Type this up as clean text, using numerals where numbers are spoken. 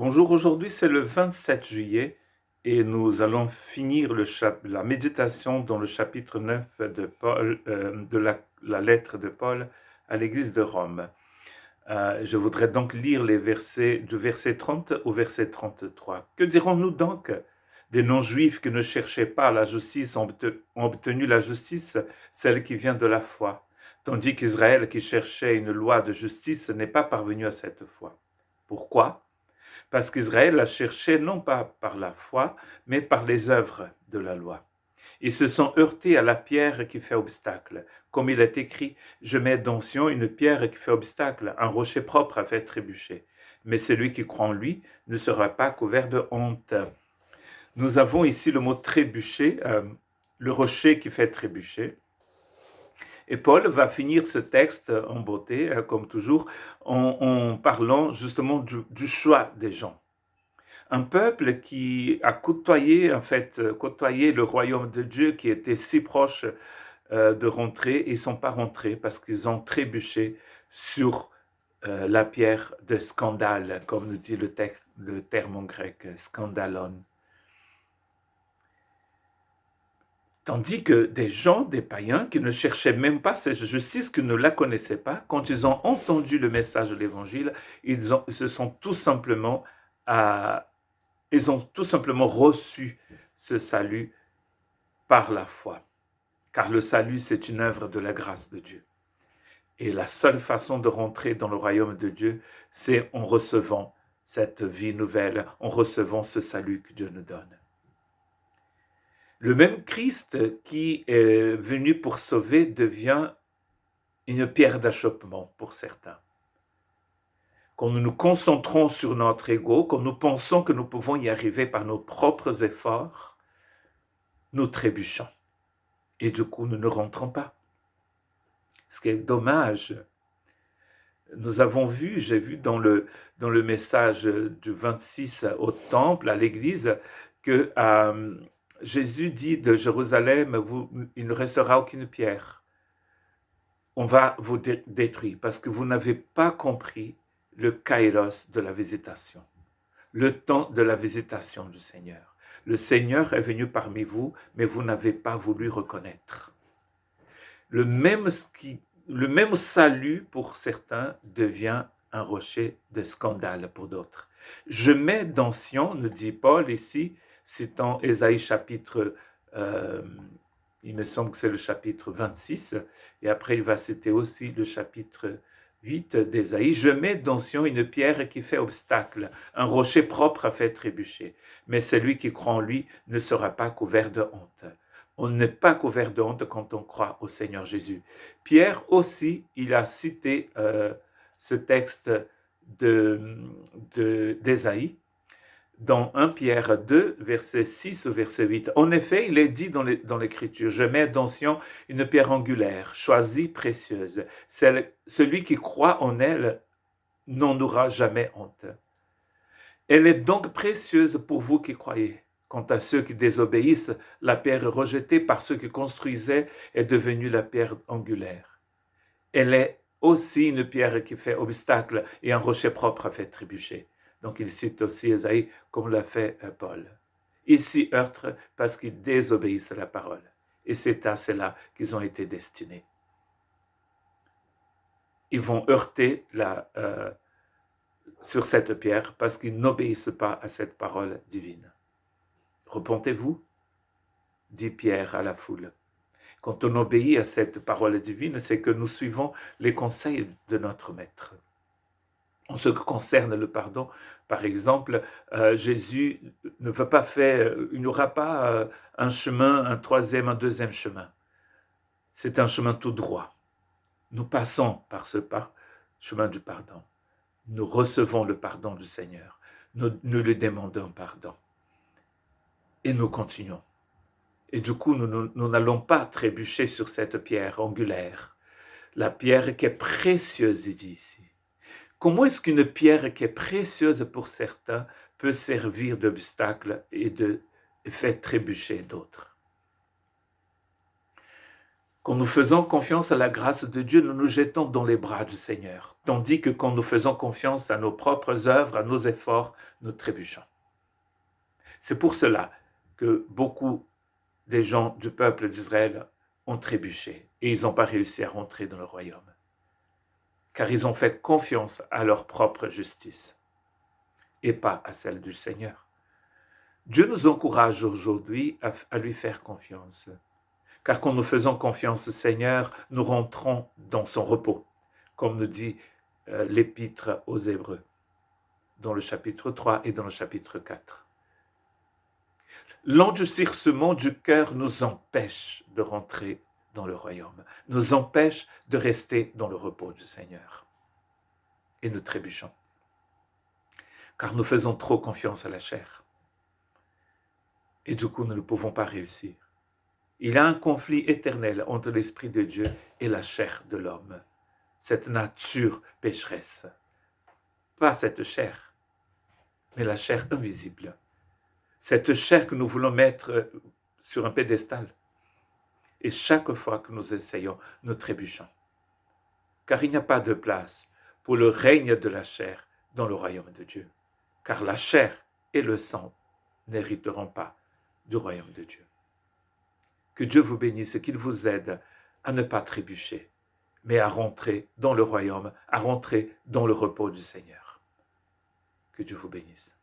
Bonjour, aujourd'hui c'est le 27 juillet et nous allons finir la méditation dans le chapitre 9 de, la lettre de Paul à l'église de Rome. Je voudrais donc lire les versets du verset 30 au verset 33. Que dirons-nous donc? Des non-juifs qui ne cherchaient pas la justice ont obtenu la justice, celle qui vient de la foi, tandis qu'Israël qui cherchait une loi de justice n'est pas parvenu à cette foi. Pourquoi? Parce qu'Israël a cherché non pas par la foi, mais par les œuvres de la loi. Ils se sont heurtés à la pierre qui fait obstacle. Comme il est écrit, je mets dans Sion une pierre qui fait obstacle, un rocher propre à faire trébucher. Mais celui qui croit en lui ne sera pas couvert de honte. Nous avons ici le mot trébucher, le rocher qui fait trébucher. Et Paul va finir ce texte en beauté, comme toujours, en parlant justement du choix des gens. Un peuple qui a côtoyé le royaume de Dieu qui était si proche de rentrer, ils ne sont pas rentrés parce qu'ils ont trébuché sur la pierre de scandale, comme nous dit le terme en grec, scandalon. Tandis que des gens, des païens, qui ne cherchaient même pas cette justice, qui ne la connaissaient pas, quand ils ont entendu le message de l'Évangile, ils ont tout simplement reçu ce salut par la foi. Car le salut, c'est une œuvre de la grâce de Dieu. Et la seule façon de rentrer dans le royaume de Dieu, c'est en recevant cette vie nouvelle, en recevant ce salut que Dieu nous donne. Le même Christ qui est venu pour sauver devient une pierre d'achoppement pour certains. Quand nous nous concentrons sur notre ego, quand nous pensons que nous pouvons y arriver par nos propres efforts, nous trébuchons. Et du coup, nous ne rentrons pas. Ce qui est dommage. J'ai vu dans le message du 26 au temple, à l'église, que Jésus dit de Jérusalem, il ne restera aucune pierre. On va vous détruire parce que vous n'avez pas compris le kairos de la visitation, le temps de la visitation du Seigneur. Le Seigneur est venu parmi vous, mais vous n'avez pas voulu reconnaître. Le même salut pour certains devient un rocher de scandale pour d'autres. Je mets dans Sion, nous dit Paul ici, citant Ésaïe chapitre, il me semble que c'est le chapitre 26, et après il va citer aussi le chapitre 8 d'Ésaïe, je mets dans Sion une pierre qui fait obstacle, un rocher propre à faire trébucher, mais celui qui croit en lui ne sera pas couvert de honte. On n'est pas couvert de honte quand on croit au Seigneur Jésus. Pierre aussi, il a cité ce texte d'Ésaïe dans 1 Pierre 2, verset 6 au verset 8. En effet, il est dit dans l'Écriture, je mets dans Sion une pierre angulaire, choisie, précieuse. Celui qui croit en elle n'en aura jamais honte. Elle est donc précieuse pour vous qui croyez. Quant à ceux qui désobéissent, la pierre rejetée par ceux qui construisaient est devenue la pierre angulaire. Elle est aussi une pierre qui fait obstacle et un rocher propre à faire trébucher. Donc il cite aussi Ésaïe comme l'a fait Paul. Ils s'y heurtent parce qu'ils désobéissent à la parole. Et c'est à cela qu'ils ont été destinés. Ils vont heurter sur cette pierre parce qu'ils n'obéissent pas à cette parole divine. Repentez-vous, dit Pierre à la foule. Quand on obéit à cette parole divine, c'est que nous suivons les conseils de notre Maître. En ce qui concerne le pardon, par exemple, Jésus ne veut pas faire, il n'y aura pas un chemin, un troisième, un deuxième chemin. C'est un chemin tout droit. Nous passons par ce chemin du pardon. Nous recevons le pardon du Seigneur. Nous lui demandons pardon. Et nous continuons. Et du coup, nous n'allons pas trébucher sur cette pierre angulaire. La pierre qui est précieuse, il dit ici. Comment est-ce qu'une pierre qui est précieuse pour certains peut servir d'obstacle et de faire trébucher d'autres? Quand nous faisons confiance à la grâce de Dieu, nous nous jetons dans les bras du Seigneur. Tandis que quand nous faisons confiance à nos propres œuvres, à nos efforts, nous trébuchons. C'est pour cela que beaucoup des gens du peuple d'Israël ont trébuché et ils n'ont pas réussi à rentrer dans le royaume. Car ils ont fait confiance à leur propre justice et pas à celle du Seigneur. Dieu nous encourage aujourd'hui à lui faire confiance. Car quand nous faisons confiance au Seigneur, nous rentrons dans son repos, comme nous dit l'Épître aux Hébreux, dans le chapitre 3 et dans le chapitre 4. L'endurcissement du cœur nous empêche de rentrer dans le royaume, nous empêche de rester dans le repos du Seigneur. Et nous trébuchons, car nous faisons trop confiance à la chair. Et du coup, nous ne pouvons pas réussir. Il y a un conflit éternel entre l'Esprit de Dieu et la chair de l'homme, cette nature pécheresse. Pas cette chair, mais la chair invisible. Cette chair que nous voulons mettre sur un pédestal. Et chaque fois que nous essayons, nous trébuchons. Car il n'y a pas de place pour le règne de la chair dans le royaume de Dieu. Car la chair et le sang n'hériteront pas du royaume de Dieu. Que Dieu vous bénisse et qu'il vous aide à ne pas trébucher, mais à rentrer dans le royaume, à rentrer dans le repos du Seigneur. Que Dieu vous bénisse.